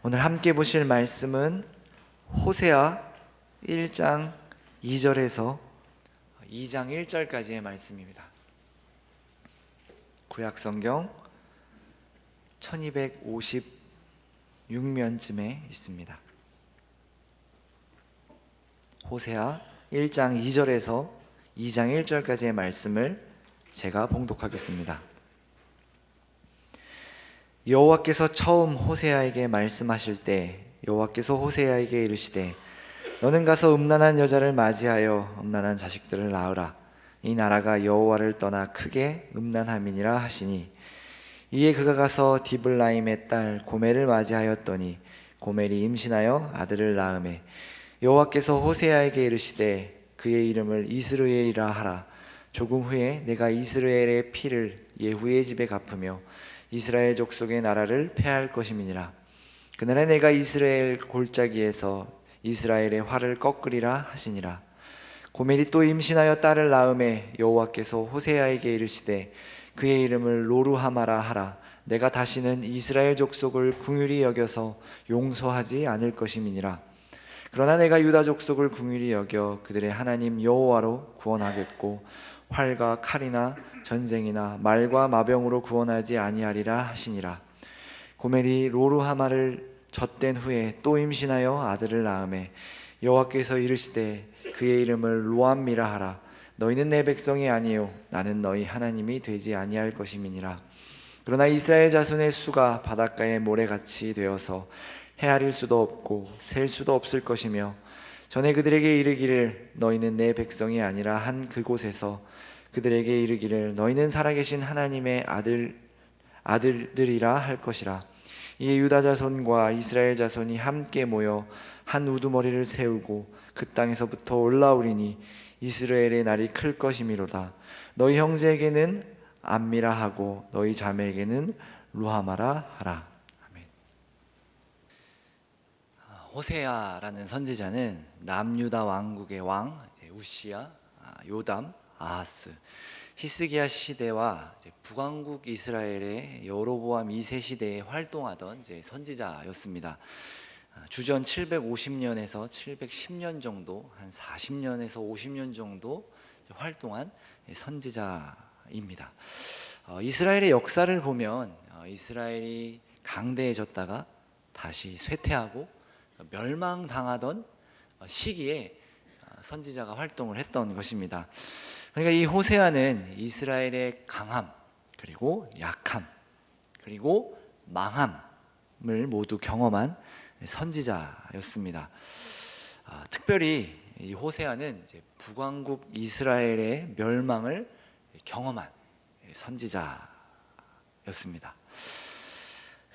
오늘 함께 보실 말씀은 호세아 1장 2절에서 2장 1절까지의 말씀입니다. 구약성경 1256면쯤에 있습니다. 호세아 1장 2절에서 2장 1절까지의 말씀을 제가 봉독하겠습니다. 여호와께서 처음 호세아에게 말씀하실 때 여호와께서 호세아에게 이르시되 너는 가서 음란한 여자를 맞이하여 음란한 자식들을 낳으라. 이 나라가 여호와를 떠나 크게 음란함이니라 하시니, 이에 그가 가서 디블라임의 딸 고멜을 맞이하였더니 고멜이 임신하여 아들을 낳으매 여호와께서 호세아에게 이르시되 그의 이름을 이스르엘이라 하라. 조금 후에 내가 이스라엘의 피를 예후의 집에 갚으며 이스라엘 족속의 나라를 폐할 것임이니라. 그날에 내가 이스라엘 골짜기에서 이스라엘의 활을 꺾으리라 하시니라. 고멜이 또 임신하여 딸을 낳으매 여호와께서 호세아에게 이르시되 그의 이름을 로루하마라 하라. 내가 다시는 이스라엘 족속을 긍휼히 여겨서 용서하지 않을 것임이니라. 그러나 내가 유다 족속을 긍휼히 여겨 그들의 하나님 여호와로 구원하겠고 활과 칼이나 전쟁이나 말과 마병으로 구원하지 아니하리라 하시니라. 고멜이 로루하마를 젖된 후에 또 임신하여 아들을 낳으매 여호와께서 이르시되 그의 이름을 로암미라 하라. 너희는 내 백성이 아니요 나는 너희 하나님이 되지 아니할 것임이니라. 그러나 이스라엘 자손의 수가 바닷가의 모래같이 되어서 헤아릴 수도 없고 셀 수도 없을 것이며, 전에 그들에게 이르기를 너희는 내 백성이 아니라 한 그곳에서 그들에게 이르기를 너희는 살아계신 하나님의 아들들이라 할 것이라. 이에 유다 자손과 이스라엘 자손이 함께 모여 한 우두머리를 세우고 그 땅에서부터 올라오리니 이스라엘의 날이 클 것이미로다. 너희 형제에게는 암미라 하고 너희 자매에게는 루하마라 하라. 아멘. 호세아라는 선지자는 남유다 왕국의 왕 우시야, 요담, 아하스, 히스기야 시대와 북왕국 이스라엘의 여로보암 2세 시대에 활동하던 선지자였습니다. 주전 750년에서 710년 정도, 한 40년에서 50년 정도 활동한 선지자입니다. 이스라엘의 역사를 보면 이스라엘이 강대해졌다가 다시 쇠퇴하고 멸망당하던 시기에 선지자가 활동을 했던 것입니다. 그러니까 이 호세아는 이스라엘의 강함, 그리고 약함, 그리고 망함을 모두 경험한 선지자였습니다. 특별히 이 호세아는 북왕국 이스라엘의 멸망을 경험한 선지자였습니다.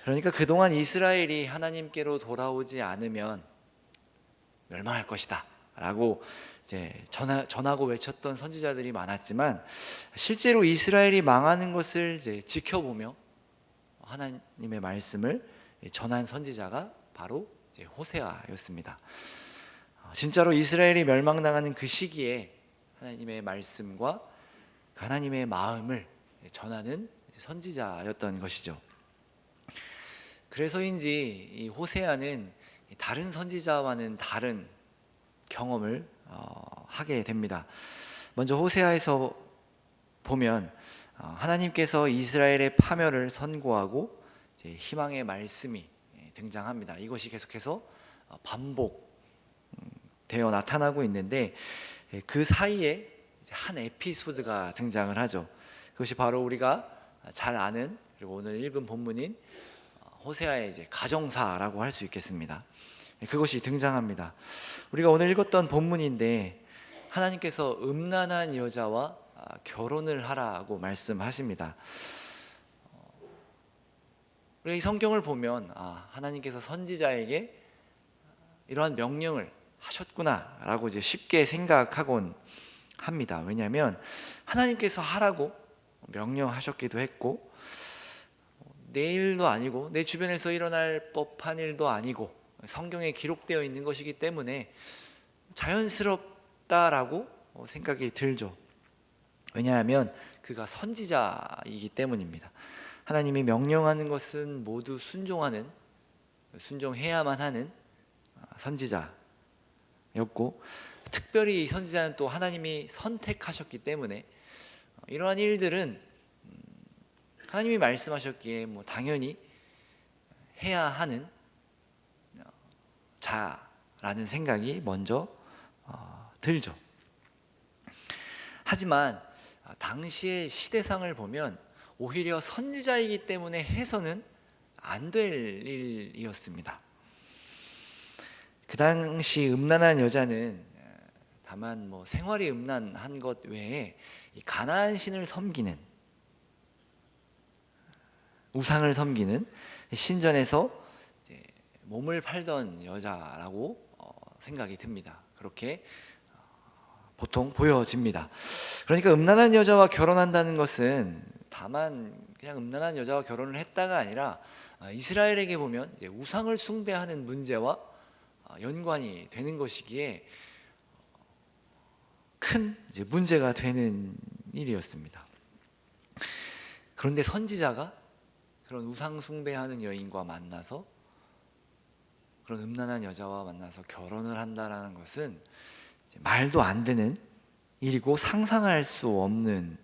그러니까 그동안 이스라엘이 하나님께로 돌아오지 않으면 멸망할 것이다 라고 전하고 외쳤던 선지자들이 많았지만, 실제로 이스라엘이 망하는 것을 지켜보며 하나님의 말씀을 전한 선지자가 바로 호세아였습니다. 진짜로 이스라엘이 멸망당하는 그 시기에 하나님의 말씀과 하나님의 마음을 전하는 선지자였던 것이죠. 그래서인지 이 호세아는 다른 선지자와는 다른 경험을 하게 됩니다. 먼저 호세아에서 보면 하나님께서 이스라엘의 파멸을 선고하고 희망의 말씀이 등장합니다. 이것이 계속해서 반복되어 나타나고 있는데, 그 사이에 한 에피소드가 등장을 하죠. 그것이 바로 우리가 잘 아는, 그리고 오늘 읽은 본문인 호세아의 가정사라고 할 수 있겠습니다. 그것이 등장합니다. 우리가 오늘 읽었던 본문인데 하나님께서 음란한 여자와 결혼을 하라고 말씀하십니다. 우리가 이 성경을 보면 하나님께서 선지자에게 이러한 명령을 하셨구나라고 쉽게 생각하곤 합니다. 왜냐하면 하나님께서 하라고 명령하셨기도 했고, 내 일도 아니고 내 주변에서 일어날 법한 일도 아니고 성경에 기록되어 있는 것이기 때문에 자연스럽다라고 생각이 들죠. 왜냐하면 그가 선지자이기 때문입니다. 하나님이 명령하는 것은 모두 순종하는 순종해야만 하는 선지자였고, 특별히 이 선지자는 또 하나님이 선택하셨기 때문에 이러한 일들은 하나님이 말씀하셨기에 당연히 해야 하는 자라는 생각이 먼저 들죠. 하지만 당시의 시대상을 보면 오히려 선지자이기 때문에 해서는 안 될 일이었습니다. 그 당시 음란한 여자는 다만 생활이 음란한 것 외에 이 가나안 신을 섬기는, 우상을 섬기는, 신전에서 이제 몸을 팔던 여자라고 생각이 듭니다. 그렇게 보통 보여집니다. 그러니까 음란한 여자와 결혼한다는 것은 다만 그냥 음란한 여자와 결혼을 했다가 아니라 이스라엘에게 보면 이제 우상을 숭배하는 문제와 연관이 되는 것이기에 큰 이제 문제가 되는 일이었습니다. 그런데 선지자가 그런 우상 숭배하는 여인과 만나서, 그런 음란한 여자와 만나서 결혼을 한다라는 것은 말도 안 되는 일이고 상상할 수 없는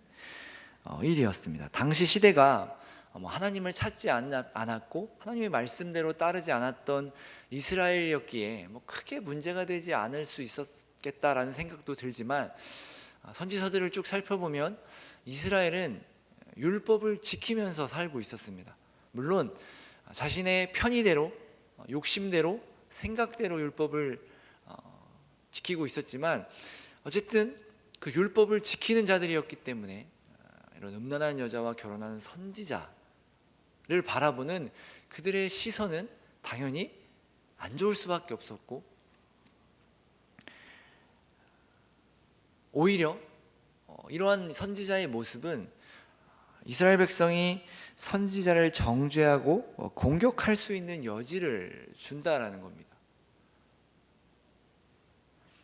일이었습니다. 당시 시대가 하나님을 찾지 않았고 하나님의 말씀대로 따르지 않았던 이스라엘이었기에 크게 문제가 되지 않을 수 있었겠다라는 생각도 들지만, 선지서들을 쭉 살펴보면 이스라엘은 율법을 지키면서 살고 있었습니다. 물론 자신의 편의대로, 욕심대로, 생각대로 율법을 지키고 있었지만 어쨌든 그 율법을 지키는 자들이었기 때문에 이런 음란한 여자와 결혼하는 선지자를 바라보는 그들의 시선은 당연히 안 좋을 수밖에 없었고, 오히려 이러한 선지자의 모습은 이스라엘 백성이 선지자를 정죄하고 공격할 수 있는 여지를 준다라는 겁니다.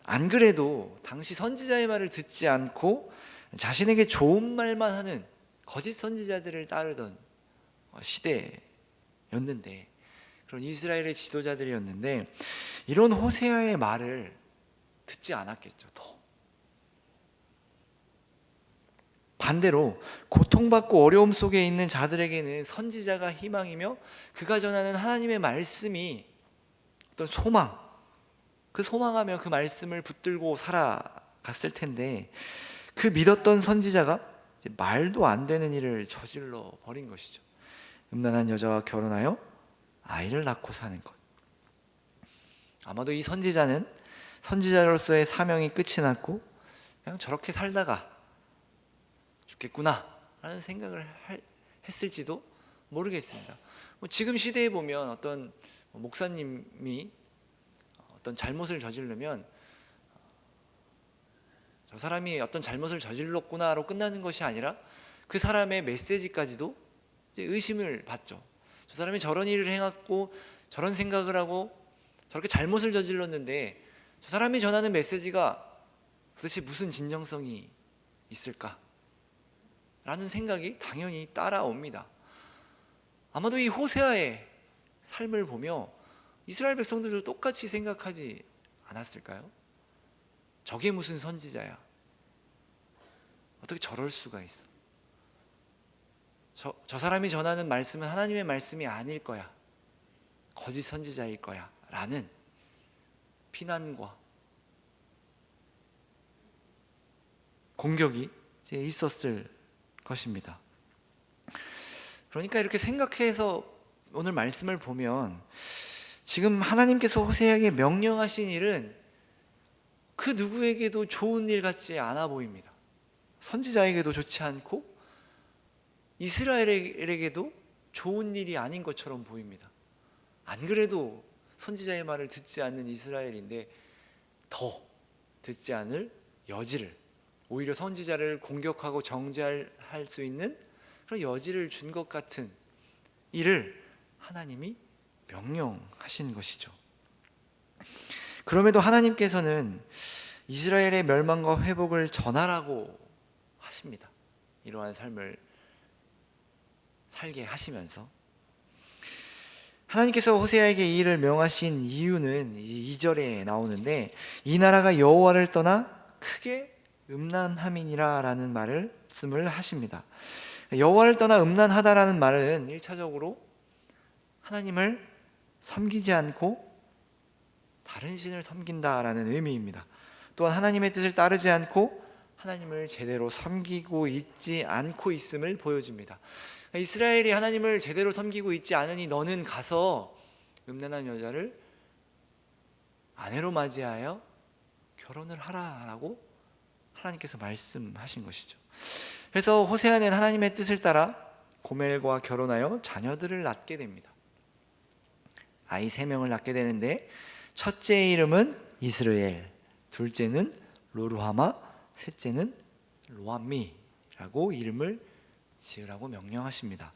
안 그래도 당시 선지자의 말을 듣지 않고 자신에게 좋은 말만 하는 거짓 선지자들을 따르던 시대였는데, 그런 이스라엘의 지도자들이었는데 이런 호세아의 말을 듣지 않았겠죠. 더 반대로 고통받고 어려움 속에 있는 자들에게는 선지자가 희망이며 그가 전하는 하나님의 말씀이 어떤 소망, 그 소망하며 그 말씀을 붙들고 살아갔을 텐데, 그 믿었던 선지자가 이제 말도 안 되는 일을 저질러 버린 것이죠. 음란한 여자와 결혼하여 아이를 낳고 사는 것. 아마도 이 선지자는 선지자로서의 사명이 끝이 났고 그냥 저렇게 살다가 죽겠구나 라는 생각을 했을지도 모르겠습니다. 지금 시대에 보면 어떤 목사님이 어떤 잘못을 저지르면 저 사람이 어떤 잘못을 저질렀구나로 끝나는 것이 아니라 그 사람의 메시지까지도 이제 의심을 받죠. 저 사람이 저런 일을 행했고 저런 생각을 하고 저렇게 잘못을 저질렀는데 저 사람이 전하는 메시지가 도대체 무슨 진정성이 있을까? 라는 생각이 당연히 따라옵니다. 아마도 이 호세아의 삶을 보며 이스라엘 백성들도 똑같이 생각하지 않았을까요? 저게 무슨 선지자야? 어떻게 저럴 수가 있어? 저 사람이 전하는 말씀은 하나님의 말씀이 아닐 거야. 거짓 선지자일 거야. 라는 비난과 공격이 이제 있었을 것입니다. 그러니까 이렇게 생각해서 오늘 말씀을 보면 지금 하나님께서 호세아에게 명령하신 일은 그 누구에게도 좋은 일 같지 않아 보입니다. 선지자에게도 좋지 않고 이스라엘에게도 좋은 일이 아닌 것처럼 보입니다. 안 그래도 선지자의 말을 듣지 않는 이스라엘인데 더 듣지 않을 여지를, 오히려 선지자를 공격하고 정죄할 수 있는 그런 여지를 준 것 같은 일을 하나님이 명령하신 것이죠. 그럼에도 하나님께서는 이스라엘의 멸망과 회복을 전하라고 하십니다. 이러한 삶을 살게 하시면서 하나님께서 호세아에게 이 일을 명하신 이유는 2절에 나오는데, 이 나라가 여호와를 떠나 크게 음란함이니라 라는 말씀을 하십니다. 여호와를 떠나 음란하다라는 말은 1차적으로 하나님을 섬기지 않고 다른 신을 섬긴다라는 의미입니다. 또한 하나님의 뜻을 따르지 않고 하나님을 제대로 섬기고 있지 않고 있음을 보여줍니다. 이스라엘이 하나님을 제대로 섬기고 있지 않으니 너는 가서 음란한 여자를 아내로 맞이하여 결혼을 하라라고 하나님께서 말씀하신 것이죠. 그래서 호세아는 하나님의 뜻을 따라 고멜과 결혼하여 자녀들을 낳게 됩니다. 아이 3명을 낳게 되는데, 첫째의 이름은 이스르엘, 둘째는 로루하마, 셋째는 로암미라고 이름을 지으라고 명령하십니다.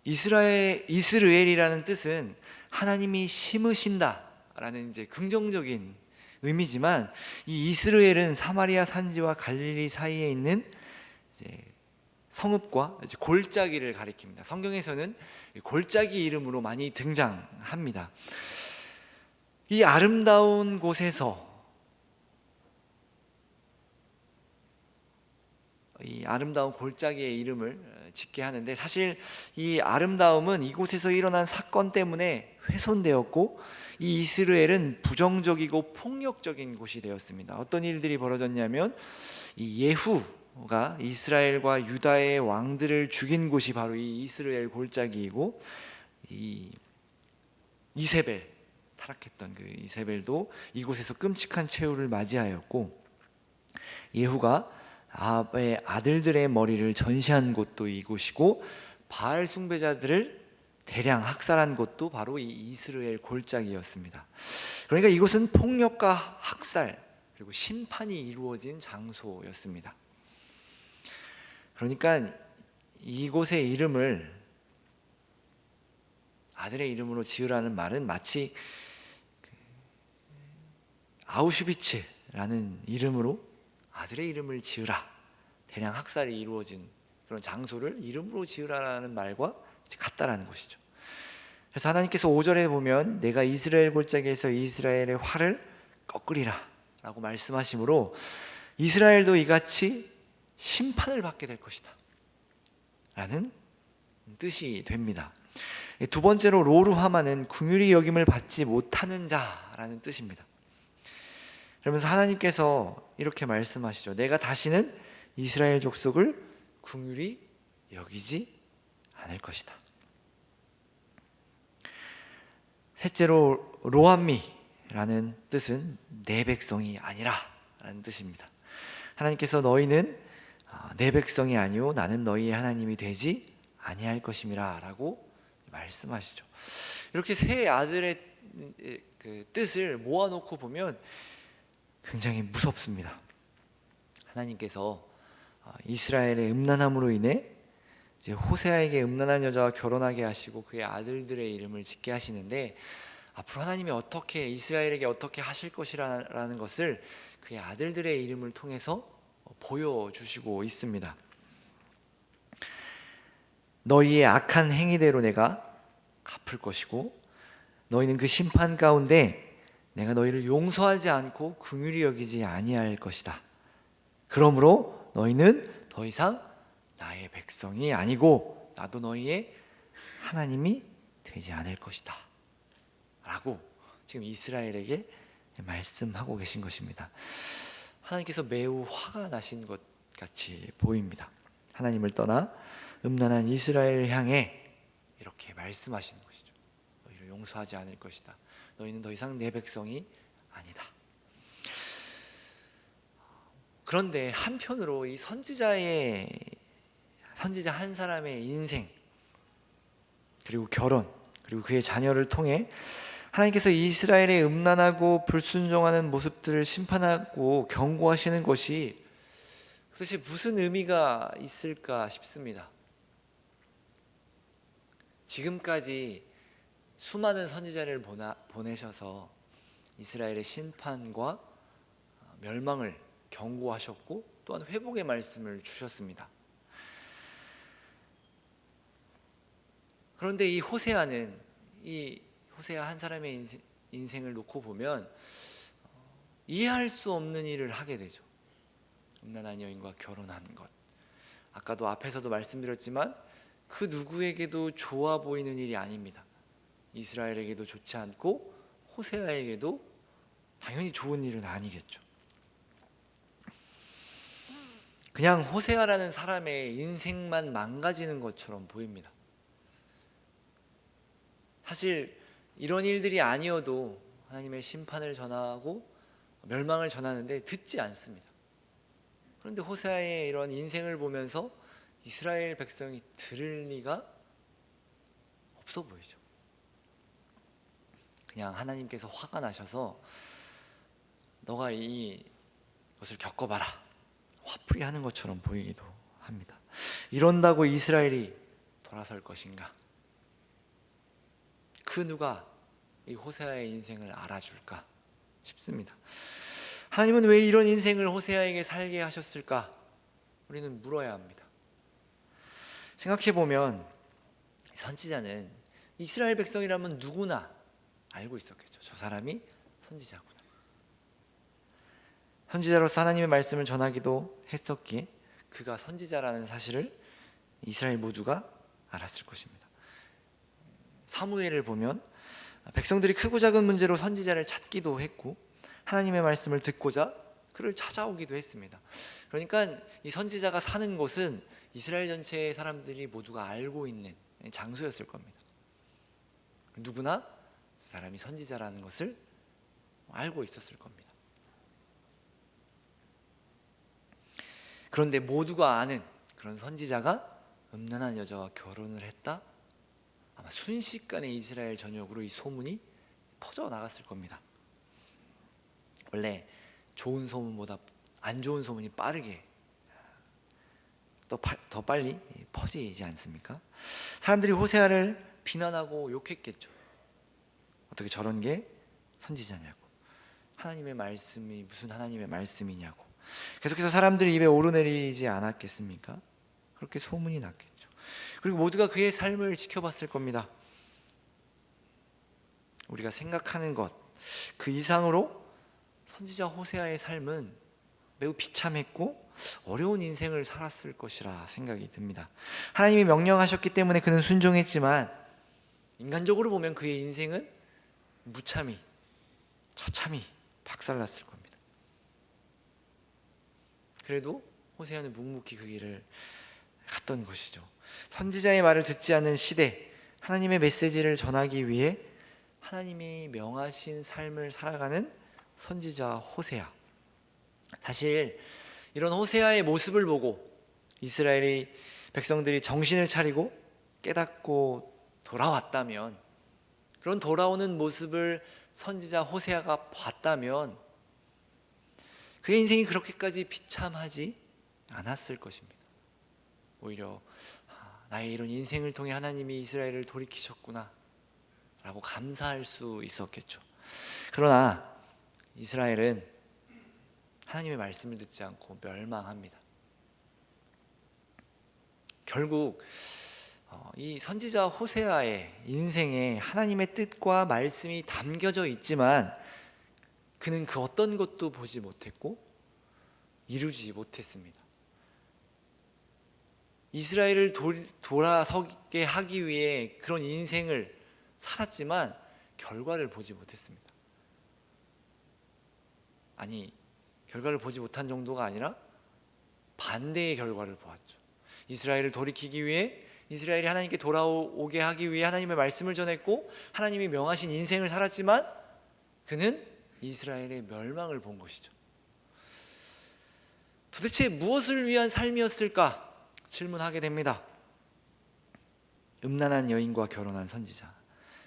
이스르엘이라는 뜻은 하나님이 심으신다라는 이제 긍정적인 의미지만, 이 이스르엘은 사마리아 산지와 갈릴리 사이에 있는 이제 성읍과 이제 골짜기를 가리킵니다. 성경에서는 골짜기 이름으로 많이 등장합니다. 이 아름다운 곳에서, 이 아름다운 골짜기의 이름을 짓게 하는데, 사실 이 아름다움은 이곳에서 일어난 사건 때문에 훼손되었고, 이 이스라엘은 부정적이고 폭력적인 곳이 되었습니다. 어떤 일들이 벌어졌냐면, 이 예후가 이스라엘과 유다의 왕들을 죽인 곳이 바로 이 이스라엘 골짜기이고, 이 이세벨, 타락했던 그 이세벨도 이곳에서 끔찍한 최후를 맞이하였고, 예후가 아합의 아들들의 머리를 전시한 곳도 이곳이고, 바알 숭배자들을 대량 학살한 곳도 바로 이 이스라엘 골짜기였습니다. 그러니까 이곳은 폭력과 학살 그리고 심판이 이루어진 장소였습니다. 그러니까 이곳의 이름을 아들의 이름으로 지으라는 말은 마치 아우슈비츠라는 이름으로 아들의 이름을 지으라, 대량 학살이 이루어진 그런 장소를 이름으로 지으라는 말과 같다라는 것이죠. 그래서 하나님께서 5절에 보면 내가 이스라엘 골짜기에서 이스라엘의 활을 꺾으리라 라고 말씀하시므로 이스라엘도 이같이 심판을 받게 될 것이다 라는 뜻이 됩니다. 두 번째로 로루하마는 긍휼히 여김을 받지 못하는 자라는 뜻입니다. 그러면서 하나님께서 이렇게 말씀하시죠. 내가 다시는 이스라엘 족속을 긍휼히 여기지 않을 것이다. 셋째로 로암미라는 뜻은 내 백성이 아니라 라는 뜻입니다. 하나님께서 너희는 내 백성이 아니요 나는 너희의 하나님이 되지 아니할 것임이라 라고 말씀하시죠. 이렇게 세 아들의 그 뜻을 모아놓고 보면 굉장히 무섭습니다. 하나님께서 이스라엘의 음란함으로 인해 이제 호세아에게 음란한 여자와 결혼하게 하시고 그의 아들들의 이름을 짓게 하시는데, 앞으로 하나님이 어떻게 이스라엘에게 어떻게 하실 것이라는 것을 그의 아들들의 이름을 통해서 보여주시고 있습니다. 너희의 악한 행위대로 내가 갚을 것이고 너희는 그 심판 가운데 내가 너희를 용서하지 않고 긍휼히 여기지 아니할 것이다. 그러므로 너희는 더 이상 나의 백성이 아니고 나도 너희의 하나님이 되지 않을 것이다 라고 지금 이스라엘에게 말씀하고 계신 것입니다. 하나님께서 매우 화가 나신 것 같이 보입니다. 하나님을 떠나 음란한 이스라엘을 향해 이렇게 말씀하시는 것이죠. 너희를 용서하지 않을 것이다. 너희는 더 이상 내 백성이 아니다. 그런데 한편으로 이 선지자 한 사람의 인생 그리고 결혼 그리고 그의 자녀를 통해 하나님께서 이스라엘의 음란하고 불순종하는 모습들을 심판하고 경고하시는 것이 도대체 무슨 의미가 있을까 싶습니다. 지금까지 수많은 선지자를 보내셔서 이스라엘의 심판과 멸망을 경고하셨고 또한 회복의 말씀을 주셨습니다. 그런데 이 호세아는, 이 호세아 한 사람의 인생을 놓고 보면 이해할 수 없는 일을 하게 되죠. 음란한 여인과 결혼한 것, 아까도 앞에서도 말씀드렸지만 그 누구에게도 좋아 보이는 일이 아닙니다. 이스라엘에게도 좋지 않고 호세아에게도 당연히 좋은 일은 아니겠죠. 그냥 호세아라는 사람의 인생만 망가지는 것처럼 보입니다. 사실 이런 일들이 아니어도 하나님의 심판을 전하고 멸망을 전하는데 듣지 않습니다. 그런데 호세아의 이런 인생을 보면서 이스라엘 백성이 들을 리가 없어 보이죠. 그냥 하나님께서 화가 나셔서 너가 이것을 겪어봐라, 화풀이 하는 것처럼 보이기도 합니다. 이런다고 이스라엘이 돌아설 것인가? 그 누가 이 호세아의 인생을 알아줄까 싶습니다. 하나님은 왜 이런 인생을 호세아에게 살게 하셨을까? 우리는 물어야 합니다. 생각해보면 선지자는 이스라엘 백성이라면 누구나 알고 있었겠죠. 저 사람이 선지자구나. 선지자로서 하나님의 말씀을 전하기도 했었기에 그가 선지자라는 사실을 이스라엘 모두가 알았을 것입니다. 사무엘을 보면 백성들이 크고 작은 문제로 선지자를 찾기도 했고 하나님의 말씀을 듣고자 그를 찾아오기도 했습니다. 그러니까 이 선지자가 사는 곳은 이스라엘 전체의 사람들이 모두가 알고 있는 장소였을 겁니다. 누구나 저 사람이 선지자라는 것을 알고 있었을 겁니다. 그런데 모두가 아는 그런 선지자가 음란한 여자와 결혼을 했다? 아마 순식간에 이스라엘 전역으로 이 소문이 퍼져나갔을 겁니다. 원래 좋은 소문보다 안 좋은 소문이 빠르게 더 빨리 퍼지지 않습니까? 사람들이 호세아를 비난하고 욕했겠죠. 어떻게 저런 게 선지자냐고, 하나님의 말씀이 무슨 하나님의 말씀이냐고. 계속해서 사람들 입에 오르내리지 않았겠습니까? 그렇게 소문이 났겠죠. 그리고 모두가 그의 삶을 지켜봤을 겁니다. 우리가 생각하는 것 그 이상으로 선지자 호세아의 삶은 매우 비참했고 어려운 인생을 살았을 것이라 생각이 듭니다. 하나님이 명령하셨기 때문에 그는 순종했지만 인간적으로 보면 그의 인생은 무참히 처참히 박살났을 겁니다. 그래도 호세아는 묵묵히 그 길을 갔던 것이죠. 선지자의 말을 듣지 않는 시대, 하나님의 메시지를 전하기 위해 하나님이 명하신 삶을 살아가는 선지자 호세아. 사실 이런 호세아의 모습을 보고 이스라엘의 백성들이 정신을 차리고 깨닫고 돌아왔다면, 그런 돌아오는 모습을 선지자 호세아가 봤다면 그의 인생이 그렇게까지 비참하지 않았을 것입니다. 오히려 나의 이런 인생을 통해 하나님이 이스라엘을 돌이키셨구나 라고 감사할 수 있었겠죠. 그러나 이스라엘은 하나님의 말씀을 듣지 않고 멸망합니다. 결국 이 선지자 호세아의 인생에 하나님의 뜻과 말씀이 담겨져 있지만 그는 그 어떤 것도 보지 못했고 이루지 못했습니다. 이스라엘을 돌아서게 하기 위해 그런 인생을 살았지만 결과를 보지 못했습니다. 아니, 결과를 보지 못한 정도가 아니라 반대의 결과를 보았죠. 이스라엘을 돌이키기 위해, 이스라엘이 하나님께 돌아오게 하기 위해 하나님의 말씀을 전했고 하나님이 명하신 인생을 살았지만 그는 이스라엘의 멸망을 본 것이죠. 도대체 무엇을 위한 삶이었을까 질문하게 됩니다. 음란한 여인과 결혼한 선지자,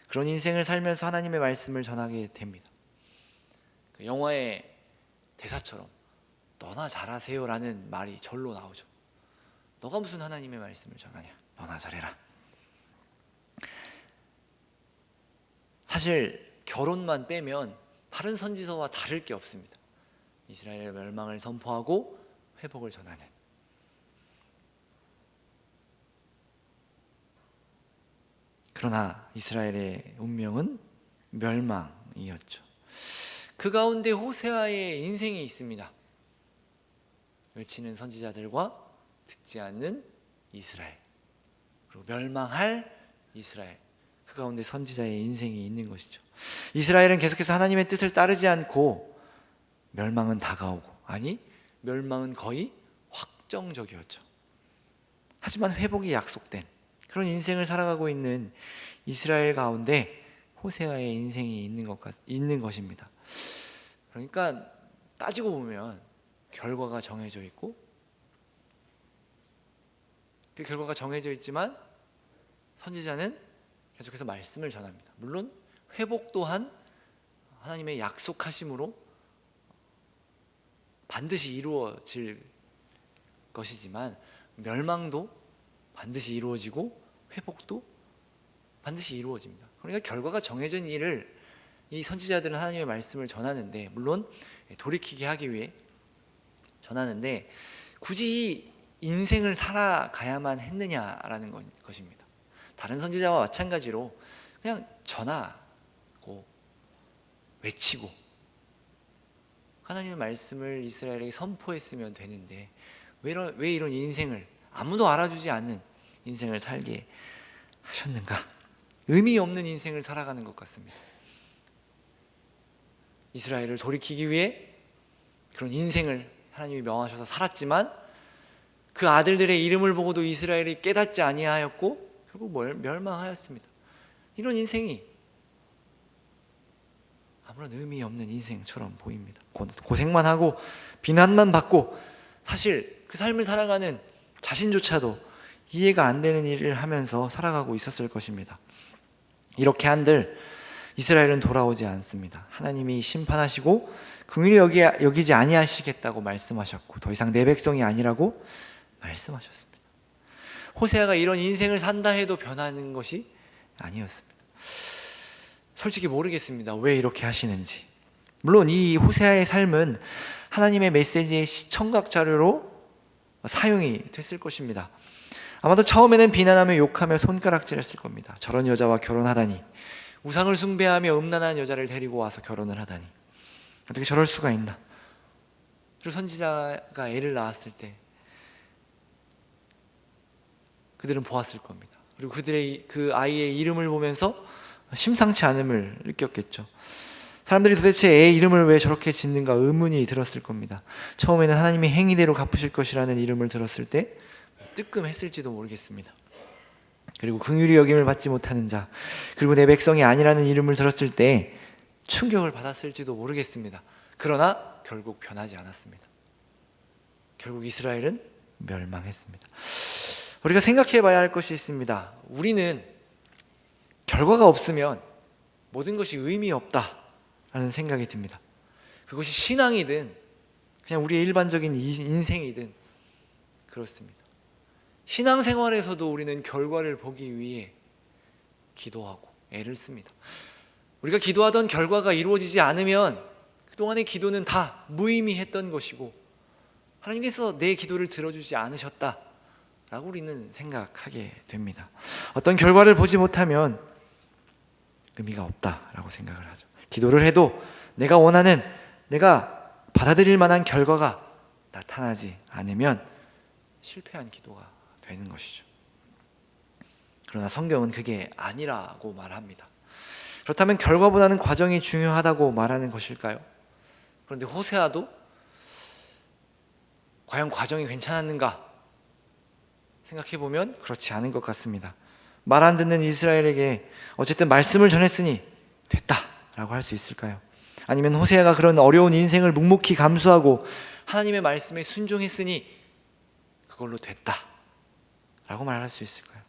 그런 인생을 살면서 하나님의 말씀을 전하게 됩니다. 그 영화의 대사처럼 너나 잘하세요라는 말이 절로 나오죠. 너가 무슨 하나님의 말씀을 전하냐, 너나 잘해라. 사실 결혼만 빼면 다른 선지서와 다를 게 없습니다. 이스라엘의 멸망을 선포하고 회복을 전하는. 그러나 이스라엘의 운명은 멸망이었죠. 그 가운데 호세아의 인생이 있습니다. 외치는 선지자들과 듣지 않는 이스라엘, 그리고 멸망할 이스라엘, 그 가운데 선지자의 인생이 있는 것이죠. 이스라엘은 계속해서 하나님의 뜻을 따르지 않고 멸망은 다가오고, 아니 멸망은 거의 확정적이었죠. 하지만 회복이 약속된 그런 인생을 살아가고 있는 이스라엘 가운데 호세아의 인생이 있는 것입니다. 그러니까 따지고 보면 결과가 정해져 있고, 그 결과가 정해져 있지만 선지자는 계속해서 말씀을 전합니다. 물론 회복 또한 하나님의 약속하심으로 반드시 이루어질 것이지만, 멸망도 반드시 이루어지고 회복도 반드시 이루어집니다. 그러니까 결과가 정해진 일을 이 선지자들은 하나님의 말씀을 전하는데, 물론 돌이키게 하기 위해 전하는데, 굳이 인생을 살아가야만 했느냐라는 것입니다. 다른 선지자와 마찬가지로 그냥 전하고 외치고 하나님의 말씀을 이스라엘에게 선포했으면 되는데, 왜 이런 인생을, 아무도 알아주지 않는 인생을 살게 하셨는가? 의미 없는 인생을 살아가는 것 같습니다. 이스라엘을 돌이키기 위해 그런 인생을 하나님이 명하셔서 살았지만, 그 아들들의 이름을 보고도 이스라엘이 깨닫지 아니하였고 결국 멸망하였습니다. 이런 인생이 아무런 의미 없는 인생처럼 보입니다. 고생만 하고 비난만 받고, 사실 그 삶을 살아가는 자신조차도 이해가 안 되는 일을 하면서 살아가고 있었을 것입니다. 이렇게 한들 이스라엘은 돌아오지 않습니다. 하나님이 심판하시고 긍휼히 여기지 아니하시겠다고 말씀하셨고, 더 이상 내 백성이 아니라고 말씀하셨습니다. 호세아가 이런 인생을 산다 해도 변하는 것이 아니었습니다. 솔직히 모르겠습니다. 왜 이렇게 하시는지. 물론 이 호세아의 삶은 하나님의 메시지의 시청각 자료로 사용이 됐을 것입니다. 아마도 처음에는 비난하며 욕하며 손가락질했을 겁니다. 저런 여자와 결혼하다니, 우상을 숭배하며 음란한 여자를 데리고 와서 결혼을 하다니, 어떻게 저럴 수가 있나. 그리고 선지자가 애를 낳았을 때 그들은 보았을 겁니다. 그리고 그 아이의 이름을 보면서 심상치 않음을 느꼈겠죠. 사람들이 도대체 애 이름을 왜 저렇게 짓는가 의문이 들었을 겁니다. 처음에는 하나님이 행위대로 갚으실 것이라는 이름을 들었을 때 뜨끔했을지도 모르겠습니다. 그리고 긍휼히 여김을 받지 못하는 자, 그리고 내 백성이 아니라는 이름을 들었을 때 충격을 받았을지도 모르겠습니다. 그러나 결국 변하지 않았습니다. 결국 이스라엘은 멸망했습니다. 우리가 생각해 봐야 할 것이 있습니다. 우리는 결과가 없으면 모든 것이 의미 없다라는 생각이 듭니다. 그것이 신앙이든 그냥 우리의 일반적인 인생이든 그렇습니다. 신앙생활에서도 우리는 결과를 보기 위해 기도하고 애를 씁니다. 우리가 기도하던 결과가 이루어지지 않으면 그동안의 기도는 다 무의미했던 것이고, 하나님께서 내 기도를 들어주지 않으셨다 라고 우리는 생각하게 됩니다. 어떤 결과를 보지 못하면 의미가 없다라고 생각을 하죠. 기도를 해도 내가 원하는, 내가 받아들일 만한 결과가 나타나지 않으면 실패한 기도가 되는 것이죠. 그러나 성경은 그게 아니라고 말합니다. 그렇다면 결과보다는 과정이 중요하다고 말하는 것일까요? 그런데 호세아도 과연 과정이 괜찮았는가 생각해보면 그렇지 않은 것 같습니다. 말 안 듣는 이스라엘에게 어쨌든 말씀을 전했으니 됐다라고 할 수 있을까요? 아니면 호세아가 그런 어려운 인생을 묵묵히 감수하고 하나님의 말씀에 순종했으니 그걸로 됐다라고 말할 수 있을까요?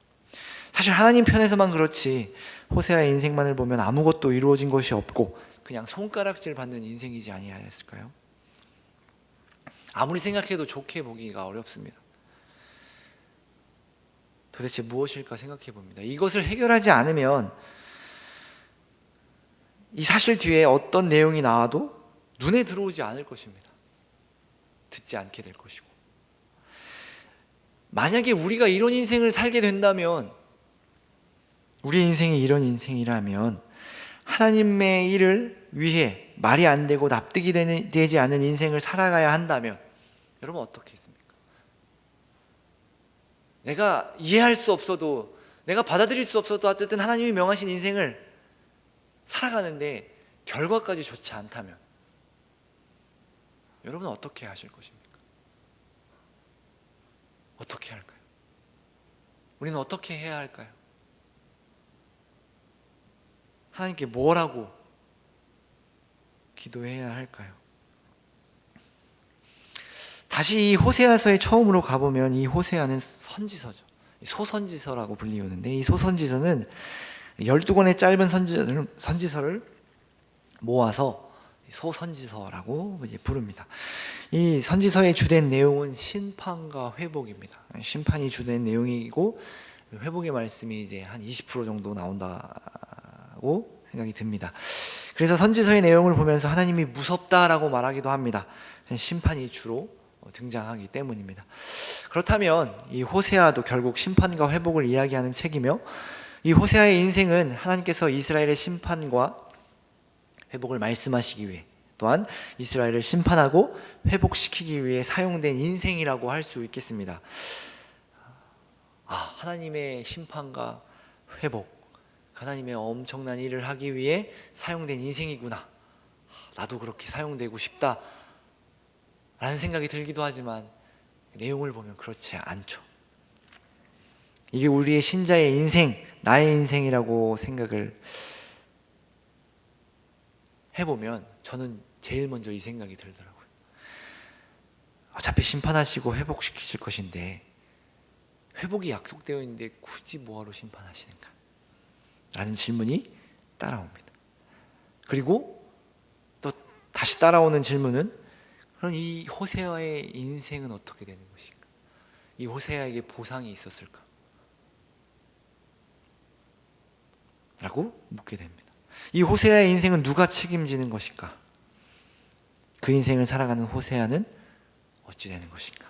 사실 하나님 편에서만 그렇지 호세아의 인생만을 보면 아무것도 이루어진 것이 없고 그냥 손가락질 받는 인생이지 아니하였을까요? 아무리 생각해도 좋게 보기가 어렵습니다. 도대체 무엇일까 생각해 봅니다. 이것을 해결하지 않으면 이 사실 뒤에 어떤 내용이 나와도 눈에 들어오지 않을 것입니다. 듣지 않게 될 것이고, 만약에 우리가 이런 인생을 살게 된다면 우리 인생이 이런 인생이라면 하나님의 일을 위해 말이 안 되고 납득이 되지 않은 인생을 살아가야 한다면 여러분 어떻게 했습니까? 내가 이해할 수 없어도, 내가 받아들일 수 없어도 어쨌든 하나님이 명하신 인생을 살아가는데 결과까지 좋지 않다면 여러분은 어떻게 하실 것입니까? 어떻게 할까요? 우리는 어떻게 해야 할까요? 하나님께 뭐라고 기도해야 할까요? 다시 이 호세아서에 처음으로 가보면 이 호세아는 선지서죠. 소선지서라고 불리우는데 이 소선지서는 12권의 짧은 선지서를 모아서 소선지서라고 부릅니다. 이 선지서의 주된 내용은 심판과 회복입니다. 심판이 주된 내용이고 회복의 말씀이 이제 한 20% 정도 나온다고 생각이 듭니다. 그래서 선지서의 내용을 보면서 하나님이 무섭다라고 말하기도 합니다. 심판이 주로 등장하기 때문입니다. 그렇다면 이 호세아도 결국 심판과 회복을 이야기하는 책이며 이 호세아의 인생은 하나님께서 이스라엘의 심판과 회복을 말씀하시기 위해 또한 이스라엘을 심판하고 회복시키기 위해 사용된 인생이라고 할 수 있겠습니다. 하나님의 심판과 회복, 하나님의 엄청난 일을 하기 위해 사용된 인생이구나. 나도 그렇게 사용되고 싶다 라는 생각이 들기도 하지만 내용을 보면 그렇지 않죠. 이게 우리의 신자의 인생, 나의 인생이라고 생각을 해보면 저는 제일 먼저 이 생각이 들더라고요. 어차피 심판하시고 회복시키실 것인데 회복이 약속되어 있는데 굳이 뭐하러 심판하시는가? 라는 질문이 따라옵니다. 그리고 또 다시 따라오는 질문은 그럼 이 호세아의 인생은 어떻게 되는 것인가? 이 호세아에게 보상이 있었을까? 라고 묻게 됩니다. 이 호세아의 인생은 누가 책임지는 것인가? 그 인생을 살아가는 호세아는 어찌 되는 것인가?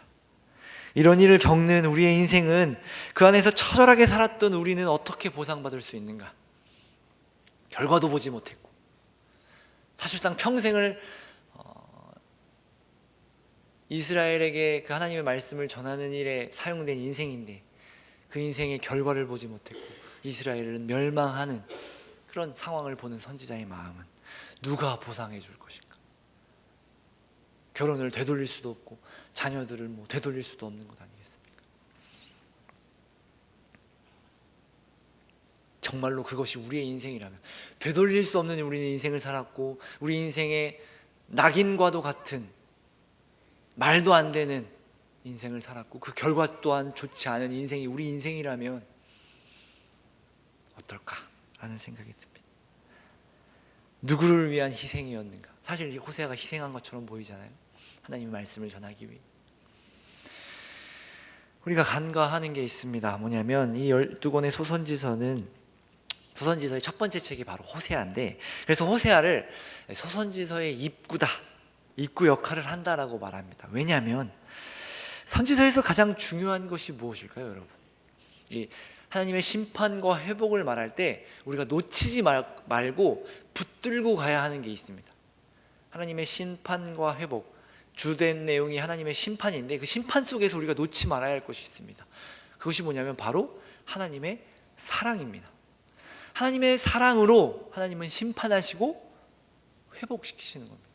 이런 일을 겪는 우리의 인생은 그 안에서 처절하게 살았던 우리는 어떻게 보상받을 수 있는가? 결과도 보지 못했고 사실상 평생을 이스라엘에게 그 하나님의 말씀을 전하는 일에 사용된 인생인데 그 인생의 결과를 보지 못했고 이스라엘은 멸망하는 그런 상황을 보는 선지자의 마음은 누가 보상해 줄 것인가? 결혼을 되돌릴 수도 없고 자녀들을 되돌릴 수도 없는 것 아니겠습니까? 정말로 그것이 우리의 인생이라면 되돌릴 수 없는 우리는 인생을 살았고 우리 인생의 낙인과도 같은 말도 안 되는 인생을 살았고 그 결과 또한 좋지 않은 인생이 우리 인생이라면 어떨까라는 생각이 듭니다. 누구를 위한 희생이었는가? 사실 호세아가 희생한 것처럼 보이잖아요. 하나님의 말씀을 전하기 위해. 우리가 간과하는 게 있습니다. 뭐냐면 이 12권의 소선지서의 첫 번째 책이 바로 호세아인데 그래서 호세아를 소선지서의 입구 역할을 한다라고 말합니다. 왜냐하면 선지서에서 가장 중요한 것이 무엇일까요, 여러분? 이 하나님의 심판과 회복을 말할 때 우리가 놓치지 말고 붙들고 가야 하는 게 있습니다. 하나님의 심판과 회복, 주된 내용이 하나님의 심판인데 그 심판 속에서 우리가 놓지 말아야 할 것이 있습니다. 그것이 뭐냐면 바로 하나님의 사랑입니다. 하나님의 사랑으로 하나님은 심판하시고 회복시키시는 겁니다.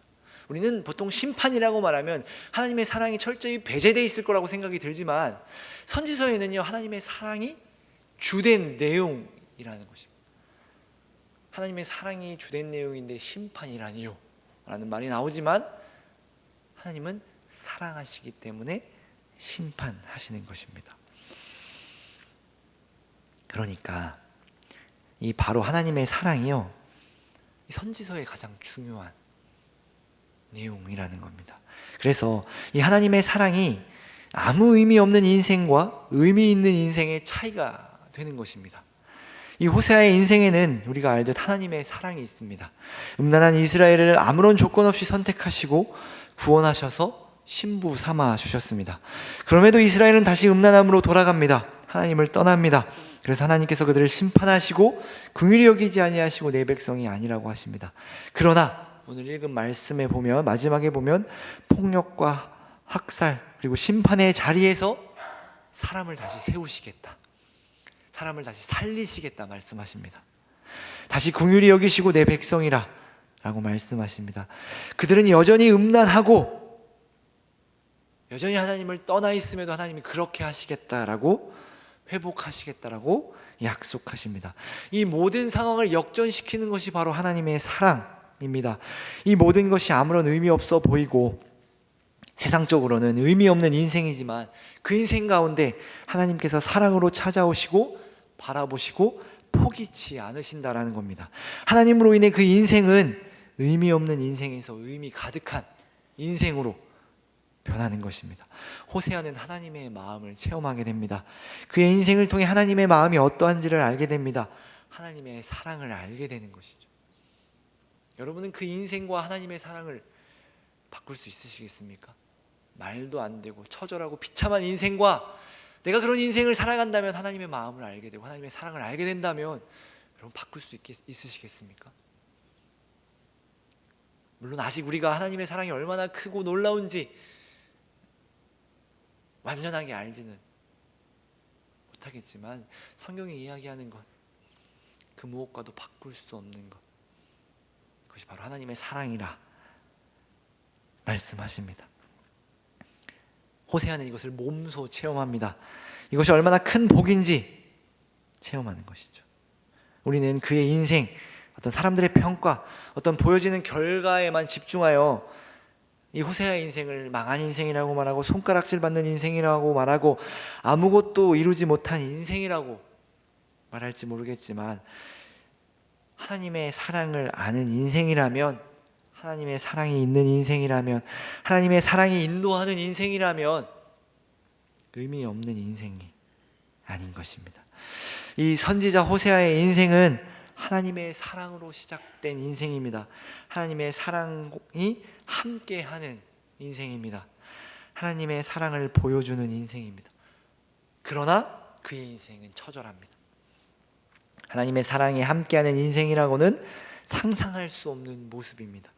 우리는 보통 심판이라고 말하면 하나님의 사랑이 철저히 배제되어 있을 거라고 생각이 들지만 선지서에는요 하나님의 사랑이 주된 내용이라는 것입니다. 하나님의 사랑이 주된 내용인데 심판이라니요 라는 말이 나오지만 하나님은 사랑하시기 때문에 심판하시는 것입니다. 그러니까 이 바로 하나님의 사랑이요 이 선지서의 가장 중요한 내용이라는 겁니다. 그래서 이 하나님의 사랑이 아무 의미 없는 인생과 의미 있는 인생의 차이가 되는 것입니다. 이 호세아의 인생에는 우리가 알듯 하나님의 사랑이 있습니다. 음란한 이스라엘을 아무런 조건 없이 선택하시고 구원하셔서 신부 삼아 주셨습니다. 그럼에도 이스라엘은 다시 음란함으로 돌아갑니다. 하나님을 떠납니다. 그래서 하나님께서 그들을 심판하시고 긍휼히 여기지 아니하시고 내 백성이 아니라고 하십니다. 그러나 오늘 읽은 말씀에 보면, 마지막에 보면 폭력과 학살 그리고 심판의 자리에서 사람을 다시 세우시겠다, 사람을 다시 살리시겠다 말씀하십니다. 다시 긍휼히 여기시고 내 백성이라 라고 말씀하십니다. 그들은 여전히 음란하고 여전히 하나님을 떠나 있음에도 하나님이 그렇게 하시겠다라고, 회복하시겠다라고 약속하십니다. 이 모든 상황을 역전시키는 것이 바로 하나님의 사랑입니다. 이 모든 것이 아무런 의미 없어 보이고 세상적으로는 의미 없는 인생이지만 그 인생 가운데 하나님께서 사랑으로 찾아오시고 바라보시고 포기치 않으신다라는 겁니다. 하나님으로 인해 그 인생은 의미 없는 인생에서 의미 가득한 인생으로 변하는 것입니다. 호세아는 하나님의 마음을 체험하게 됩니다. 그의 인생을 통해 하나님의 마음이 어떠한지를 알게 됩니다. 하나님의 사랑을 알게 되는 것이죠. 여러분은 그 인생과 하나님의 사랑을 바꿀 수 있으시겠습니까? 말도 안 되고 처절하고 비참한 인생과 내가 그런 인생을 살아간다면 하나님의 마음을 알게 되고 하나님의 사랑을 알게 된다면 여러분 바꿀 수 있으시겠습니까? 물론 아직 우리가 하나님의 사랑이 얼마나 크고 놀라운지 완전하게 알지는 못하겠지만 성경이 이야기하는 것, 그 무엇과도 바꿀 수 없는 것, 그것이 바로 하나님의 사랑이라 말씀하십니다. 호세아는 이것을 몸소 체험합니다. 이것이 얼마나 큰 복인지 체험하는 것이죠. 우리는 그의 인생, 어떤 사람들의 평가, 어떤 보여지는 결과에만 집중하여 이 호세아의 인생을 망한 인생이라고 말하고 손가락질 받는 인생이라고 말하고 아무것도 이루지 못한 인생이라고 말할지 모르겠지만, 하나님의 사랑을 아는 인생이라면, 하나님의 사랑이 있는 인생이라면, 하나님의 사랑이 인도하는 인생이라면 의미 없는 인생이 아닌 것입니다. 이 선지자 호세아의 인생은 하나님의 사랑으로 시작된 인생입니다. 하나님의 사랑이 함께하는 인생입니다. 하나님의 사랑을 보여주는 인생입니다. 그러나 그의 인생은 처절합니다. 하나님의 사랑이 함께하는 인생이라고는 상상할 수 없는 모습입니다.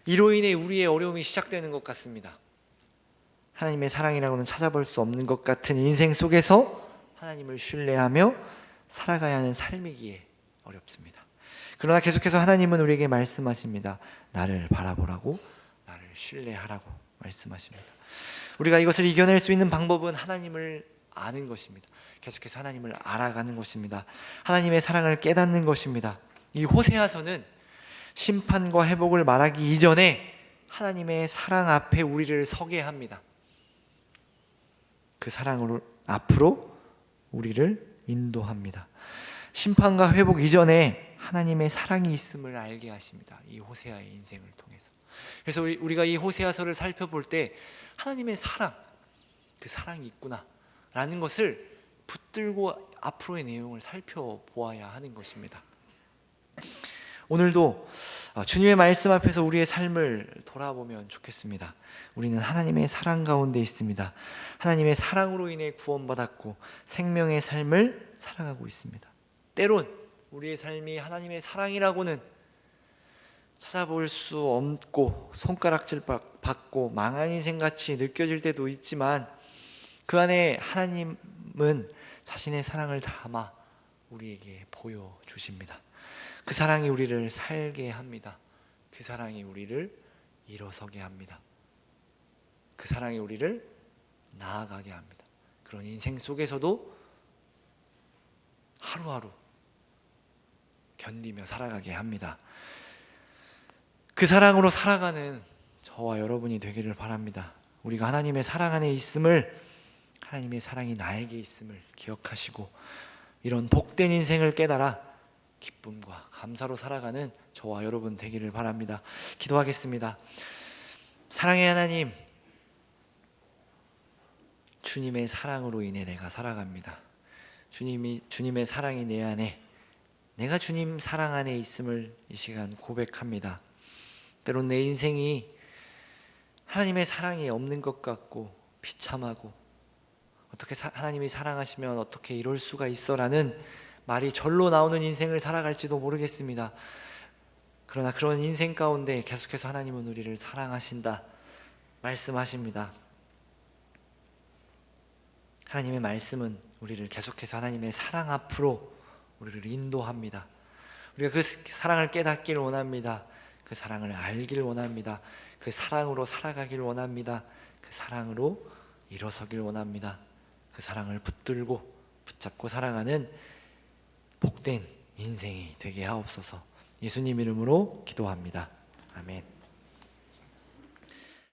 이로 인해 우리의 어려움이 시작되는 것 같습니다. 하나님의 사랑이라고는 찾아볼 수 없는 것 같은 인생 속에서 하나님을 신뢰하며 살아가야 하는 삶이기에 어렵습니다. 그러나 계속해서 하나님은 우리에게 말씀하십니다. 나를 바라보라고, 나를 신뢰하라고 말씀하십니다. 우리가 이것을 이겨낼 수 있는 방법은 하나님을 아는 것입니다. 계속해서 하나님을 알아가는 것입니다. 하나님의 사랑을 깨닫는 것입니다. 이 호세아서는 심판과 회복을 말하기 이전에 하나님의 사랑 앞에 우리를 서게 합니다. 그 사랑으로 앞으로 우리를 인도합니다. 심판과 회복 이전에 하나님의 사랑이 있음을 알게 하십니다. 이 호세아의 인생을 통해서. 그래서 우리가 이 호세아서를 살펴볼 때 하나님의 사랑, 그 사랑이 있구나 라는 것을 붙들고 앞으로의 내용을 살펴보아야 하는 것입니다. 오늘도 주님의 말씀 앞에서 우리의 삶을 돌아보면 좋겠습니다. 우리는 하나님의 사랑 가운데 있습니다. 하나님의 사랑으로 인해 구원받았고 생명의 삶을 살아가고 있습니다. 때론 우리의 삶이 하나님의 사랑이라고는 찾아볼 수 없고 손가락질 받고 망한 인생같이 느껴질 때도 있지만, 그 안에 하나님은 자신의 사랑을 담아 우리에게 보여주십니다. 그 사랑이 우리를 살게 합니다. 그 사랑이 우리를 일어서게 합니다. 그 사랑이 우리를 나아가게 합니다. 그런 인생 속에서도 하루하루 견디며 살아가게 합니다. 그 사랑으로 살아가는 저와 여러분이 되기를 바랍니다. 우리가 하나님의 사랑 안에 있음을, 하나님의 사랑이 나에게 있음을 기억하시고 이런 복된 인생을 깨달아 기쁨과 감사로 살아가는 저와 여러분 되기를 바랍니다. 기도하겠습니다. 사랑의 하나님, 주님의 사랑으로 인해 내가 살아갑니다. 주님의 사랑이 내 안에, 내가 주님 사랑 안에 있음을 이 시간 고백합니다. 때론 내 인생이 하나님의 사랑이 없는 것 같고 비참하고 어떻게 하나님이 사랑하시면 어떻게 이럴 수가 있어라는 말이 절로 나오는 인생을 살아갈지도 모르겠습니다. 그러나 그런 인생 가운데 계속해서 하나님은 우리를 사랑하신다 말씀하십니다. 하나님의 말씀은 우리를 계속해서 하나님의 사랑 앞으로 우리를 인도합니다. 우리가 그 사랑을 깨닫기를 원합니다. 그 사랑을 알기를 원합니다. 그 사랑으로 살아가기를 원합니다. 그 사랑으로 일어서길 원합니다. 그 사랑을 붙들고 붙잡고 살아가는 복된 인생이 되게 하옵소서. 예수님 이름으로 기도합니다. 아멘.